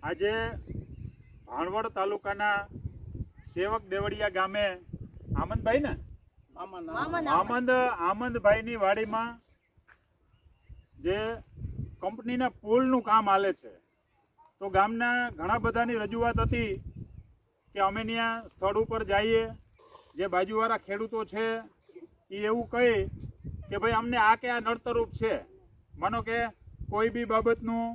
આજે ભાણવડ તાલુકાના સેવક દેવળિયા ગામે આમંદભાઈ ને આમંદભાઈની વાડીમાં જે કંપનીના પુલનું કામ હાલે છે, તો ગામના ઘણા બધાની રજૂઆત હતી કે અમે ત્યાં સ્થળ ઉપર જઈએ, જે બાજુવાળા ખેડૂતો છે એ એવું કહે કે ભાઈ અમને આ કે આ નડતરરૂપ છે. માનો કે કોઈ બી બાબતનું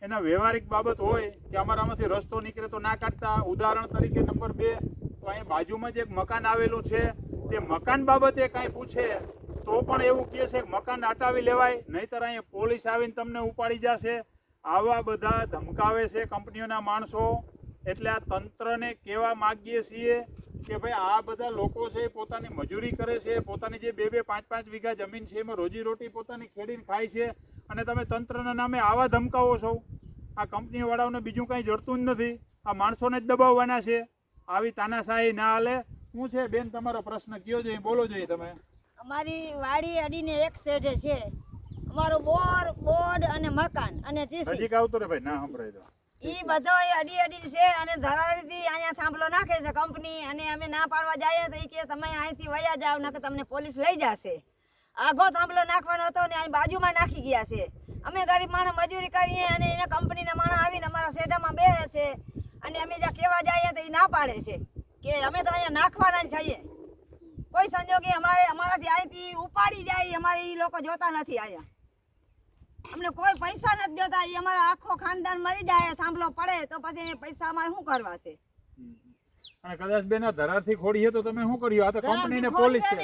એના વ્યવહારિક બાબત હોય કે અમારામાંથી રસ્તો નીકળે તો ના કાઢતા. ઉદાહરણ તરીકે નંબર 2, તો અહીંયા બાજુમાં જ એક મકાન આવેલું છે, તે મકાન બાબતે કાંઈ પૂછે તો પણ એવું કહે છે કે મકાન હટાવી લેવાય, નહીંતર અહીંયા પોલીસ આવીને તમને ઉપાડી જશે. આવા બધા ધમકાવે છે કંપનીઓના માણસો. એટલે આ તંત્રને કહેવા માગીએ છીએ કે ભાઈ આ બધા લોકો છે પોતાની મજૂરી કરે છે, પોતાની જે 2-2, 5-5 વીઘા જમીન છે એમાં રોજીરોટી પોતાની ખેડીને ખાય છે, અને તમે તંત્રના નામે આવા ધમકાવો છો. આ કંપનીવાળાઓને બીજું કંઈ જડતું જ નથી, આ માણસોને જ દબાવવાના છે. આવી તાનાશાહી ના હાલે. શું છે બેન તમારો પ્રશ્ન કયો જોઈએ, બોલો જોઈએ તમે. અમારી વાડી અડીને એક સેઢે છે અમારું બોર્ડ અને મકાન અને ટીસી. નજીક આવતો રે ભાઈ, ના સંભળાય તો. ઈ બધો અડી છે અને ધરાવીથી અહીંયા થાંભલો નાખે છે કંપની, અને અમે ના પાડવા જઈએ તો ઈ કે તમે અહીંથી વયા જાવ, નકર તમને પોલીસ લઈ જશે. આગો થાંભલો નાખવાનો હતો ને અહીં બાજુમાં નાખી ગયા છે. અમે ગરીબ માણસ મજૂરી કરીએ અને એને કંપનીના માણસ આવીને અમારા શેઢામાં બેસે છે, અને અમે જ્યાં કહેવા જઈએ તો એ ના પાડે છે કે અમે તો અહીંયા નાખવાના જ છીએ. કોઈ સંજોગે અમારાથી અહીંથી ઉપાડી જાય, અમારે એ લોકો જોતા નથી. અહીંયા અમને કોઈ પૈસા નથી દેતા. એ અમારા આખો ખાનદાન મરી જાય, થાંભલો પડે તો પછી પૈસા અમારે શું કરવા છે? અને કદાચ બેન ધરારથી ખોડીએ તો તમે શું કર્યું? આ તો કંપની ને પોલીસ છે,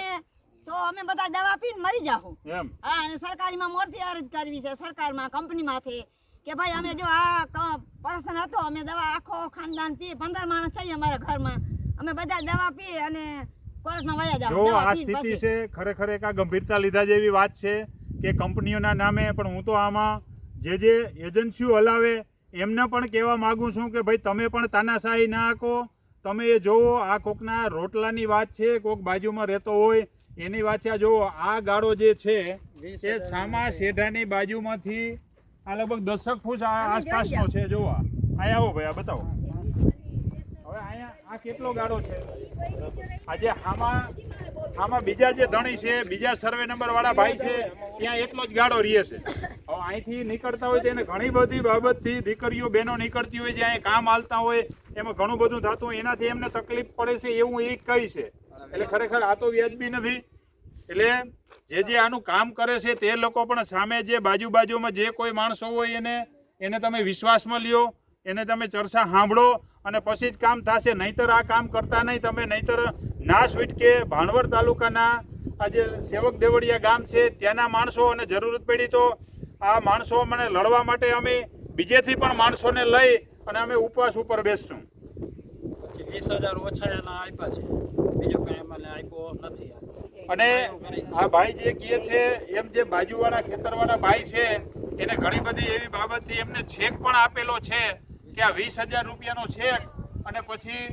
તો અમે બધા દવા પીને મરી જાહું એમ. હા, અને સરકારીમાં મોટી અરજ કરવી છે, સરકારમાં કંપનીમાંથી કે ભાઈ અમે જો આ પર્સન હતો, અમે દવા આખો ખાનદાન પી, 15 માણસ છે અમારા ઘરમાં, અમે બધા દવા પી અને કોર્ટમાં વયા જાવ. જો આ સ્થિતિ છે, ખરેખર એક આ ગંભીરતા લીધા જેવી વાત છે કે કંપનીઓના નામે. પણ હું તો આમાં જે એજન્સીઓ હલાવે એમને પણ કહેવા માગું છું કે ભાઈ તમે પણ તાનાશાહી ના આંકો. તમે એ જોવો, આ કોકના રોટલાની વાત છે, કોક બાજુમાં રહેતો હોય એની વાત છે. આ જોવો, આ ગાળો જે છે એ સામા શેઢાની બાજુમાંથી આ લગભગ 10 ફૂટ આસપાસનો છે. જોવો અહીંયા આવો ભાઈ, આ બતાવો. હવે અહીંયા આ કેટલો ગાળો છે? આજે આમાં બીજા જે ધણી છે, બીજા સર્વે નંબર વાળા ભાઈ છે, ત્યાં એટલો જ ગાળો રહે છે. હવે અહીંથી નીકળતા હોય તો એને ઘણી બધી બાબતથી દીકરીઓ બહેનો નીકળતી હોય, જે અહીંયા કામ હાલતા હોય એમાં ઘણું બધું થતું હોય, એનાથી એમને તકલીફ પડે છે એવું એ કહી છે. એટલે ખરેખર આ તો વ્યાજબી નથી. એટલે જે આનું કામ કરે છે તે લોકો પણ સામે જે બાજુમાં જે કોઈ માણસો હોય એને તમે વિશ્વાસમાં લ્યો, એને તમે ચર્ચા સાંભળો અને પછી જ કામ થશે. નહીંતર આ કામ કરતા નહીં તમે. નહીંતર ના છૂટકે ભાણવડ તાલુકાના આ જે સેવક દેવળિયા ગામ છે ત્યાંના માણસો, અને જરૂરત પડી તો આ માણસો મને લડવા માટે અમે બીજેથી પણ માણસોને લઈ અને અમે ઉપવાસ ઉપર બેસશું. પછી 20,000 ઓછા એના આપ્યા છે, બીજો કંઈ અમને આપ્યો નથી. અને આ ભાઈ જે કહે છે એમ, જે બાજુવાળા ખેતરવાળા ભાઈ છે એને ઘણી બધી એવી બાબતથી એમને ચેક પણ આપેલો છે કે આ 20,000 રૂપિયાનો ચેક, અને પછી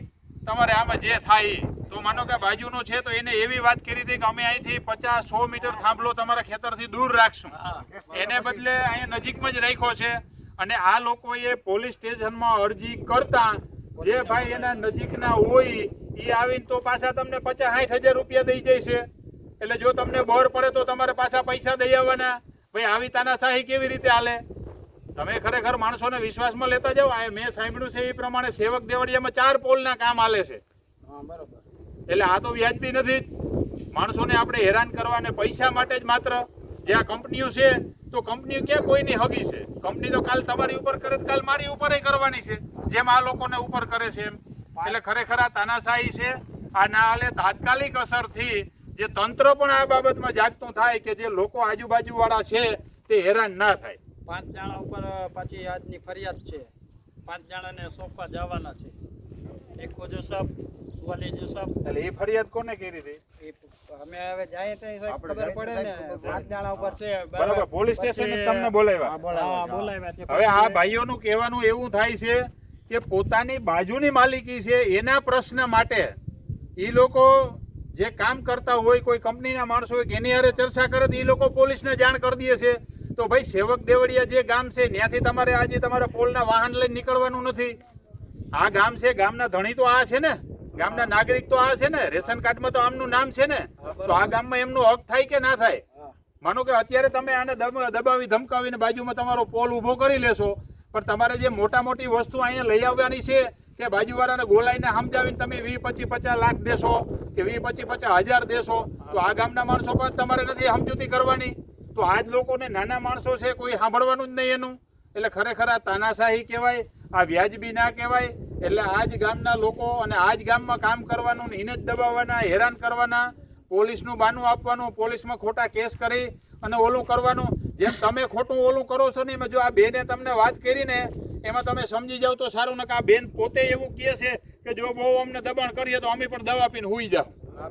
તમારે આમાં જે થાય. તો માનો કે બાજુનો છે તો એને એવી વાત કરી હતી કે અમે અહીંથી 50-100 મીટર થાંભલો તમારા ખેતરથી દૂર રાખશું, એને બદલે અહીંયા નજીકમાં જ રાખ્યો છે. અને આ લોકોએ પોલીસ સ્ટેશનમાં અરજી કરતા જે ભાઈ એના નજીકના હોય એ આવીને તો પાછા તમને 50-60,000 રૂપિયા દઈ જાય છે. એટલે જો તમને બોર પડે તો તમારે પાછા પૈસા દઈ આવવાના. ભાઈ આવી તાનાશાહી કેવી રીતે હાલે? તમે ખરેખર માણસોને વિશ્વાસમાં લેતા જાઓ. આ મેં સાંભળ્યું છે એ પ્રમાણે સેવક દેવળિયામાં 4 પોલના કામ હાલે છે. બરોબર. એટલે આ તો વ્યાજબી નથી. માણસોને આપણે હેરાન કરવા અને પૈસા માટે જ માત્ર જે આ કંપનીઓ છે, તો કંપનીઓ ક્યાં કોઈની હગી છે? કંપની તો કાલ તમારી ઉપર કરે, કાલ મારી ઉપર કરવાની છે, જેમ આ લોકોને ઉપર કરે છે એમ. એટલે ખરેખર આ તાનાશાહી છે. આ ના હાલે. તાત્કાલિક અસરથી જે તંત્ર પણ આ બાબતમાં જાગતું થાય કે જે લોકો આજુબાજુ વાળા છે તે હેરાન ના થાય. 5 જણા ઉપર પાછી આજની ફરિયાદ છે. 5 જણાને સોંપવા જવાના છે. એકો જોસફ, સુવાલી જોસફ. એટલે એ ફરિયાદ કોને કરી હતી? અમે હવે જાય તો ખબર પડે ને. 5 જણા ઉપર છે. બરાબર, પોલીસ સ્ટેશન તમને બોલાવ્યા. બોલાવ્યા છે. હવે આ ભાઈઓનું કહેવાનું એવું થાય છે કે પોતાની બાજુની માલિકી છે એના પ્રશ્ન માટે એ લોકો જે કામ કરતા હોય, કોઈ કંપનીના માણસો હોય એની હારે ચર્ચા કરે તો એ લોકો પોલીસને જાણ કરી દે છે. તો ભાઈ સેવક દેવળિયા જે ગામ છે ત્યાંથી તમારે આજે તમારા પોલના વાહન લઈને નીકળવાનું નથી. આ ગામ છે, ગામના ધણી તો આ છે ને, ગામના નાગરિક તો આ છે ને, રેશન કાર્ડમાં તો આમનું નામ છે ને, તો આ ગામમાં એમનો હક થાય કે ના થાય? માનો કે અત્યારે તમે આને દબાવી ધમકાવીને બાજુમાં તમારો પોલ ઊભો કરી લેશો, પણ તમારે જે મોટા મોટી વસ્તુ અહીંયા લઈ આવવાની છે કે બાજુવાળાને ગોલાઈને સમજાવીને તમે 20-25-50 લાખ દેશો કે 20-25-50 હજાર દેશો, તો આ ગામના માણસો પર તમારે નથી સમજૂતી કરવાની. તો આ જ લોકોને નાના માણસો છે, કોઈ સાંભળવાનું જ નહીં એનું. એટલે ખરેખર આ તાનાશાહી કહેવાય, આ વ્યાજબી ના કહેવાય. એટલે આ જ ગામના લોકો અને આ જ ગામમાં કામ કરવાનું, એને જ દબાવવાના, હેરાન કરવાના, પોલીસનું બાનું આપવાનું, પોલીસમાં ખોટા કેસ કરી અને ઓલું કરવાનું. જેમ તમે ખોટું ઓલું કરો છો ને, એમાં જો આ બેને તમને વાત કરી ને એમાં તમે સમજી જાવ તો સારું. ને કે આ બેન પોતે એવું કહે છે કે જો બહુ અમને દબાણ કરીએ તો અમે પણ દવા પીને હુઈ જાવ.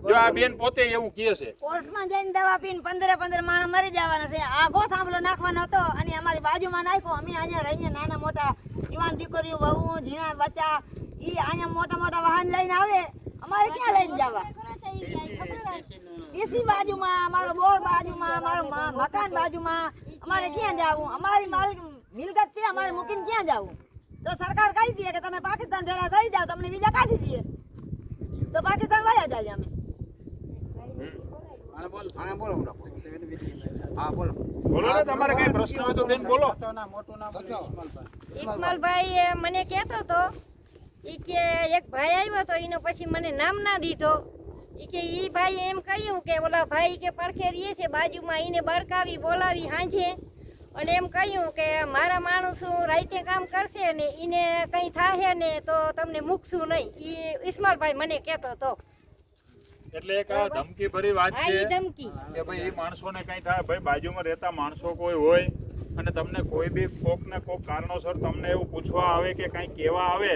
જો આ બેન પોતે એવું કહે છે. કોર્ટમાં જઈને દવા પીને 15 માણસ મરી જવાના છે. આગો થાંભલો નાખવાનો હતો અને અમારી બાજુમાં નાખ્યો. અમે અહીંયા રહીએ, નાના મોટા યુવાન દીકરીઓ, વહુ, ઝીણા બચ્ચા, ઈ અહીંયા મોટા મોટા વાહન લઈને આવે, અમારે ક્યાં લઈને જવા? ટીસી બાજુમાં, અમારો બોર બાજુમાં, અમારો મકાન બાજુમાં, અમારે ક્યાં જવું? અમારી મિલકત છે, અમારે મૂકીને ક્યાં જવું? તો સરકાર કહી દે કે તમે પાકિસ્તાન ભેગા થઈ જાઓ, તમને વિઝા કાઢી દઈએ, તો પાકિસ્તાન વયા જાય. અમે બોલો ને, તમારે કઈ પ્રશ્ન હોય તો બેન બોલો. મોટું નામ ઇસ્માલભાઈ. ઇસ્માલભાઈ મને કહેતો હતો ઈ કે એક ભાઈ આવ્યો તો એનો પછી મને નામ ના દીધો. ઈ કે ઈ ભાઈ એમ કહ્યું કે ઓલા ભાઈ કે પડખે રહીએ છે બાજુમાં, એને બરકાવી બોલાવી સાંજે અને એમ કહ્યું કે મારા માણસો રાતે કામ કરશે ને એને કંઈ થાશે ને તો તમને મૂકશું નહીં. ઈ ઇસ્માલભાઈ મને કહેતો હતો. એટલે એક આ ધમકી ભરી વાત હા, છે ઈ ધમકી કે ભાઈ એ માણસોને કઈ થાય, ભાઈ બાજુમાં રહેતા માણસો કોઈ હોય અને તમને કોઈ બી કોક ને કોક કારણોસર તમને એવું પૂછવા આવે કે કઈ કહેવા આવે,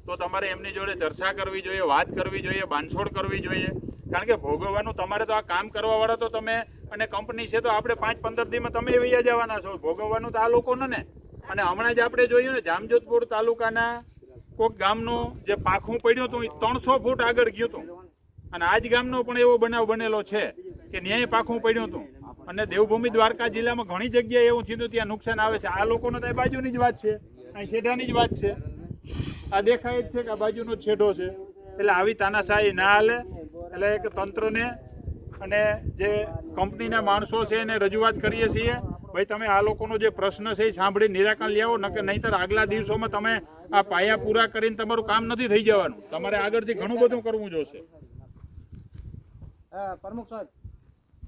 તો તમારે એમની જોડે ચર્ચા કરવી જોઈએ, વાત કરવી જોઈએ, બાંધછોડ કરવી જોઈએ. કારણ કે ભોગવવાનું તમારે તો, આ કામ કરવા વાળા તો તમે અને કંપની છે તો આપણે 5-15 દીમાં તમે વૈયા જવાના છો. ભોગવવાનું તો આ લોકોને ને. અને હમણાં જ આપણે જોયું ને, જામજોધપુર તાલુકાના કોક ગામનું જે પાખું પડ્યું હતું એ 300 ફૂટ આગળ ગયું હતું. અને આ જ ગામનો પણ એવો બનાવ બનેલો છે કે ન્યાય પાખું પડ્યું હતું. અને દેવભૂમિ દ્વારકા જિલ્લામાં ઘણી જગ્યાએ એવું થયું ત્યાં નુકસાન આવે છે. આ લોકોનો તો બાજુની જ વાત છે, અહીં છેડાની જ વાત છે. આ દેખાય જ છે કે આ બાજુનો જ છેડો છે. એટલે આવી તાનાશાહી ના હાલે. એટલે એક તંત્રને અને જે કંપનીના માણસો છે એને રજૂઆત કરીએ છીએ, ભાઈ તમે આ લોકોનો જે પ્રશ્ન છે એ સાંભળી નિરાકરણ લાવો, નહીંતર આગલા દિવસોમાં તમે આ પાયા પૂરા કરીને તમારું કામ નથી થઈ જવાનું. તમારે આગળથી ઘણું બધું કરવું જોશે. પ્રમુખ સાહેબ